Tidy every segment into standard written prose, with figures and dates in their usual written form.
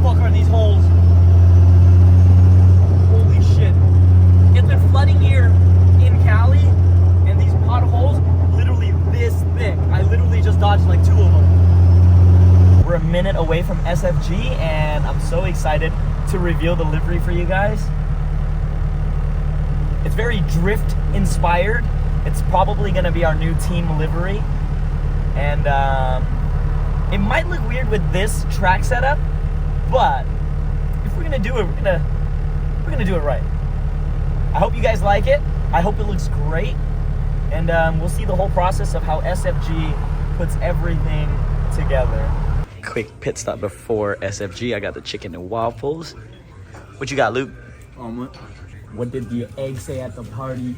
fuck are these holes? Holy shit. It's been flooding here in Cali, and these potholes, literally this thick. I literally just dodged like 2 of them. We're a minute away from SFG, and I'm so excited to reveal the livery for you guys. It's very drift inspired. It's probably gonna be our new team livery. And it might look weird with this track setup, but if we're gonna do it, we're gonna do it right. I hope you guys like it. I hope it looks great. And we'll see the whole process of how SFG puts everything together. Quick pit stop before SFG. I got the chicken and waffles. What you got, Luke? Omelet. What did the egg say at the party?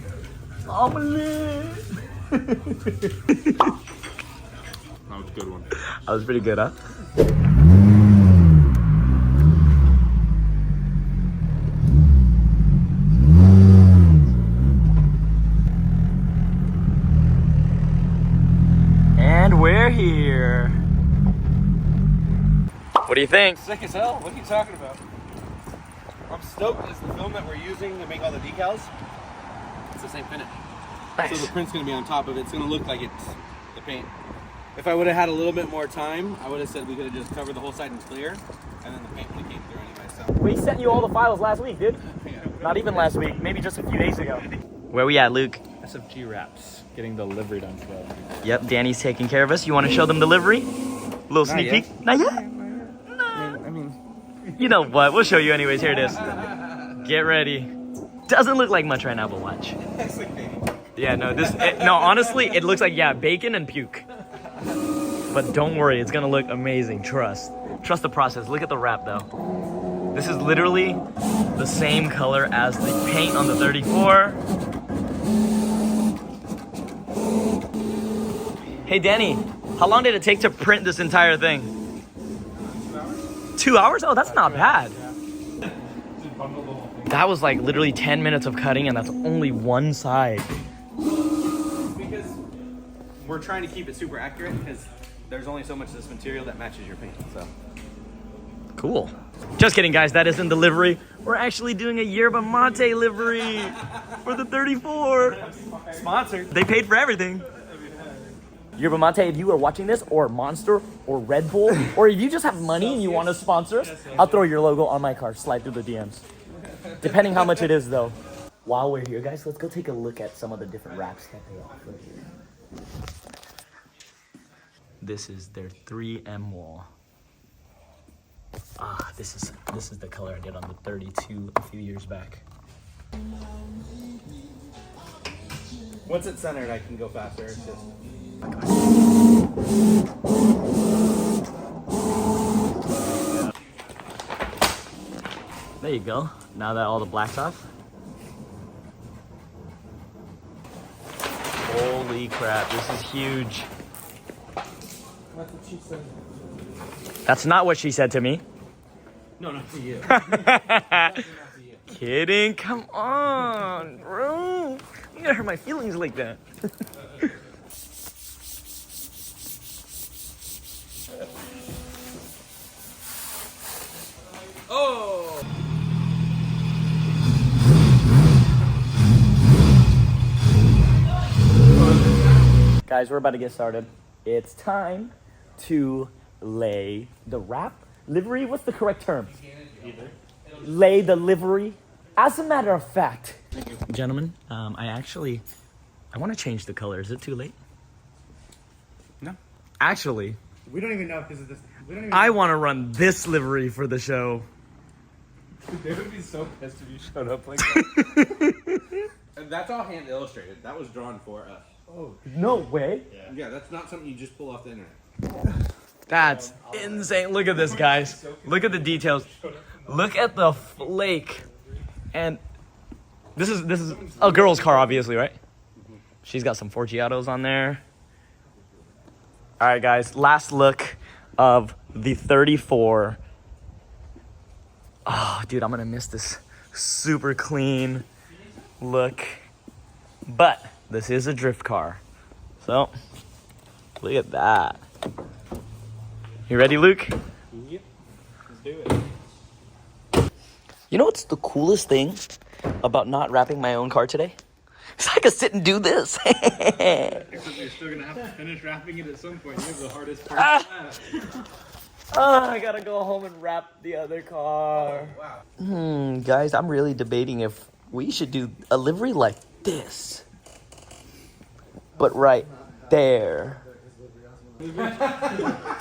Omelet! That was a good one. That was pretty good, huh? And we're here. What do you think? Sick as hell. What are you talking about? I'm stoked. It's the film that we're using to make all the decals. It's the same finish. Nice. So the print's going to be on top of it. It's going to look like it's the paint. If I would have had a little bit more time, I would have said we could have just covered the whole side in clear, and then the paint would have came through anyway. So. We sent you all the files last week, dude. Yeah. Not even last week, maybe just a few days ago. Where we at, Luke? SFG wraps. Getting the livery done today. Yep, Danny's taking care of us. You want to show them the livery? Little sneak yet. peek? Not yet? I mean, You know what? We'll show you anyways. Here it is. Get ready. Doesn't look like much right now, but watch. it's like baby. Yeah, no, no, honestly, it looks like, yeah, bacon and puke. But don't worry, it's gonna look amazing, trust. Trust the process. Look at the wrap, though. This is literally the same color as the paint on the 34. Hey, Danny, how long did it take to print this entire thing? 2 hours? Oh, that's not bad. That was like literally 10 minutes of cutting, and that's only one side. Because we're trying to keep it super accurate, because there's only so much of this material that matches your paint. So. Cool. Just kidding, guys. That isn't the livery. We're actually doing a Yerba Mate livery for the 34. Sponsored. They paid for everything. Yerba Mate, if you are watching this, or Monster, or Red Bull, or if you just have money and you want to sponsor us, I'll throw your logo on my car. Slide through the DMs. Depending how much it is, though. While we're here, guys, let's go take a look at some of the different wraps that they offer here. This is their 3M wall. Ah, this is the color I did on the 32 a few years back. Once it's centered, I can go faster. It's just... There you go. Now that all the black's off. Holy crap, this is huge. That's what she said. That's not what she said to me. No, not to you. Kidding, come on, bro. You gotta hurt my feelings like that. Oh! Guys, we're about to get started. It's time to lay the wrap. Livery, what's the correct term? Lay the livery. As a matter of fact, gentlemen, I want to change the color. Is it too late? No. Actually, We don't even know because of this. We don't even. I want to run this livery for the show. They would be so pissed if you showed up like that. And that's all hand illustrated. That was drawn for us. Oh, No way. Yeah, that's not something you just pull off the internet. That's insane. Look at this, guys. Look at the details. Look at the flake. And this is a girl's car, obviously, right? She's got some Forgiatos on there. All right, guys. Last look of the 34. Oh, dude, I'm gonna miss this super clean look. But this is a drift car. So, look at that. You ready, Luke? Yep. Let's do it. You know what's the coolest thing about not wrapping my own car today? So I could sit and do this. Except you're still gonna have to finish wrapping it at some point. You have the hardest part. I gotta go home and wrap the other car. Guys, I'm really debating if we should do a livery like this. But right there.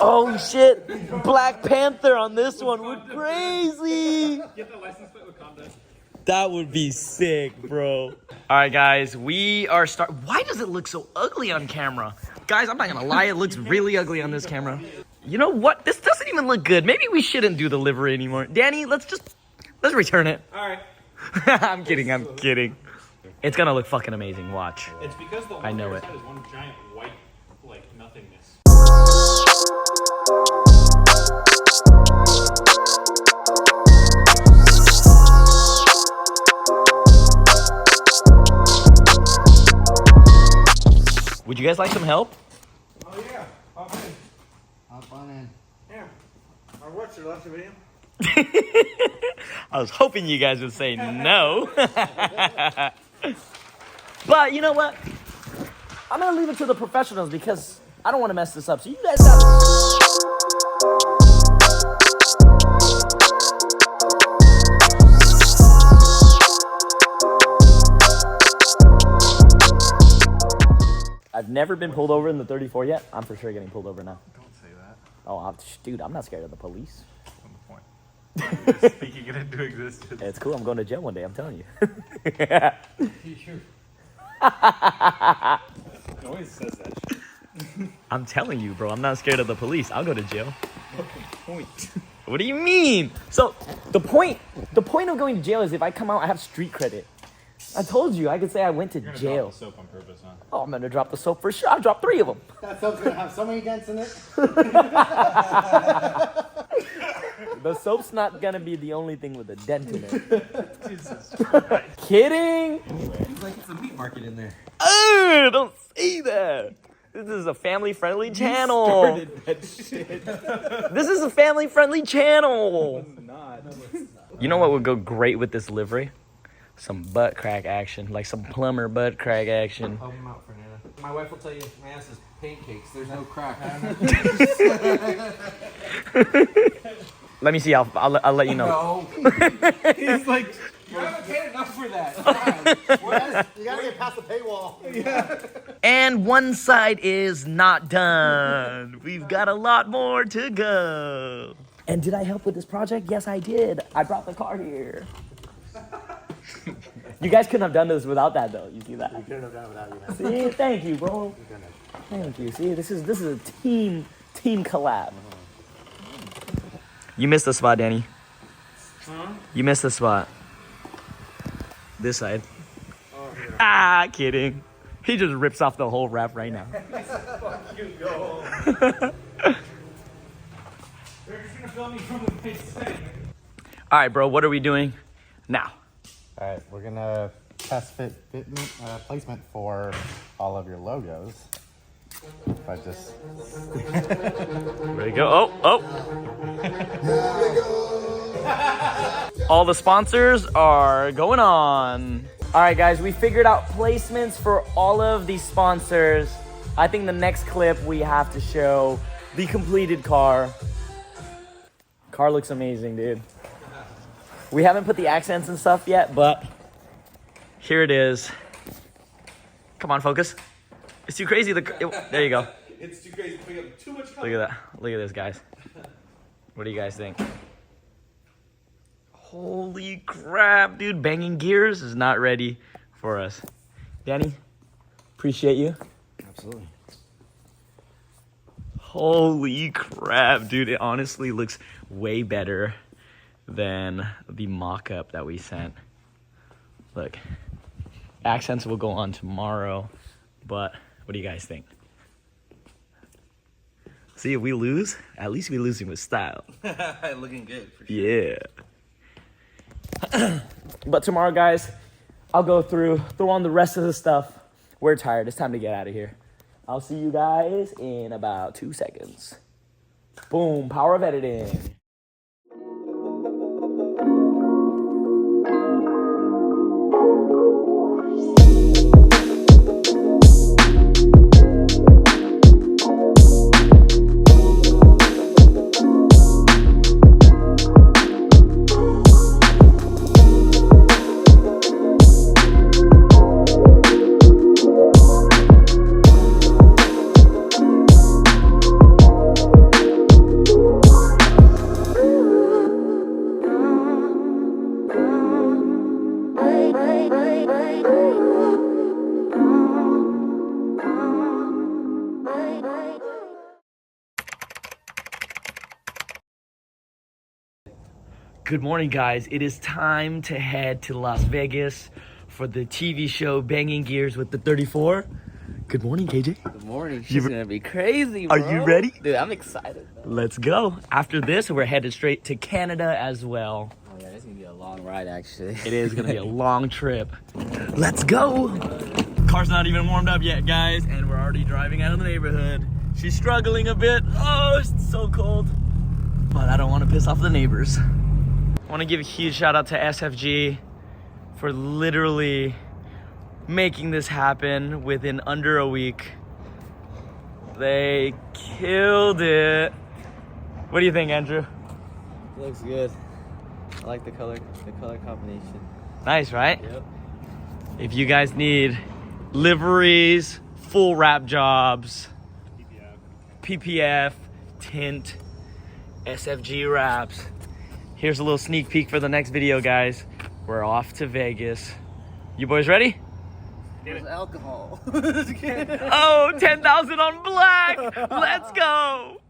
Oh shit! Black Panther on this one would crazy! Get the license plate with context. That would be sick, bro. Alright guys, we are Why does it look so ugly on camera? Guys, I'm not gonna lie, it looks really ugly on this camera. You know what? This doesn't even look good. Maybe we shouldn't do the livery anymore. Danny, let's return it. Alright. I'm kidding. It's gonna look fucking amazing, watch. It's because the I know it. is one giant white, like, nothingness. Would you guys like some help? Oh yeah, hop in. Hop on in. Yeah. Or what's your last video? I was hoping you guys would say no. But you know what? I'm gonna leave it to the professionals because I don't want to mess this up. So you guys have. I've never been pulled over in the 34 yet. I'm for sure getting pulled over now. Don't say that. Oh, dude, I'm not scared of the police. That's the point. You're just speaking it into existence. It's cool. I'm going to jail one day. I'm telling you. He always says that shit. I'm telling you, bro. I'm not scared of the police. I'll go to jail. What's the point? What do you mean? So the point of going to jail is if I come out, I have street credit. I told you, I could say I went to You're gonna jail. drop the soap on purpose, huh? Oh, I'm gonna drop the soap for sure. I'll drop 3 of them. That soap's gonna have so many dents in it. The soap's not gonna be the only thing with a dent in it. Jesus Christ. Kidding? Seems like it's a meat market in there. Oh, don't say that. This is a family-friendly channel. That shit. This is a family-friendly channel. Not. You know what would go great with this livery? Some butt crack action, like some plumber butt crack action. Help him out, Fernanda. My wife will tell you my ass is pancakes. There's no crack. Let me see. I'll let you know. No. He's like, you haven't paid enough for that. You gotta get past the paywall. And one side is not done. We've got a lot more to go. And did I help with this project? Yes, I did. I brought the car here. You guys couldn't have done this without that, though. You see that? We couldn't have done it without you, man. See, thank you, bro. Thank you. See, this is a team collab. You missed the spot, Danny. Huh? You missed the spot. This side. Oh, here. Ah, kidding. He just rips off the whole wrap right now. Fuck you, go. They're just gonna film me from the base thing. All right, bro. What are we doing now? All right, we're gonna test placement for all of your logos. If I just Ready to go? Oh. All the sponsors are going on. All right, guys, we figured out placements for all of these sponsors. I think the next clip we have to show the completed car. Car looks amazing, dude. We haven't put the accents and stuff yet, but here it is. Come on, focus. It's too crazy. There you go. It's too crazy to pick up too much color. Look at that. Look at this, guys. What do you guys think? Holy crap, dude. Banging Gears is not ready for us. Danny, appreciate you. Absolutely. Holy crap, dude. It honestly looks way better than the mock-up that we sent. Look. Accents will go on tomorrow, but what do you guys think? See, if we lose, at least we're losing with style. Looking good, for sure. Yeah. But tomorrow, guys, I'll go throw on the rest of the stuff. We're tired. It's time to get out of here. I'll see you guys in about 2 seconds. Boom, power of editing. Good morning, guys. It is time to head to Las Vegas for the TV show Banging Gears with the 34. Good morning, KJ. Good morning. She's gonna be crazy, Are bro. you ready? Dude, I'm excited. Let's go. After this, we're headed straight to Canada as well. Oh yeah, this is gonna be a long ride, actually. It is gonna be a long trip. Let's go. Car's not even warmed up yet, guys, and we're already driving out of the neighborhood. She's struggling a bit. Oh, it's so cold. But I don't want to piss off the neighbors. I want to give a huge shout out to SFG for literally making this happen within under a week. They killed it. What do you think, Andrew? Looks good. I like the color combination. Nice, right? Yep. If you guys need liveries, full wrap jobs, PPF, tint, SFG wraps. Here's a little sneak peek for the next video, guys. We're off to Vegas. You boys ready? There's alcohol. Oh, 10,000 on black. Let's go.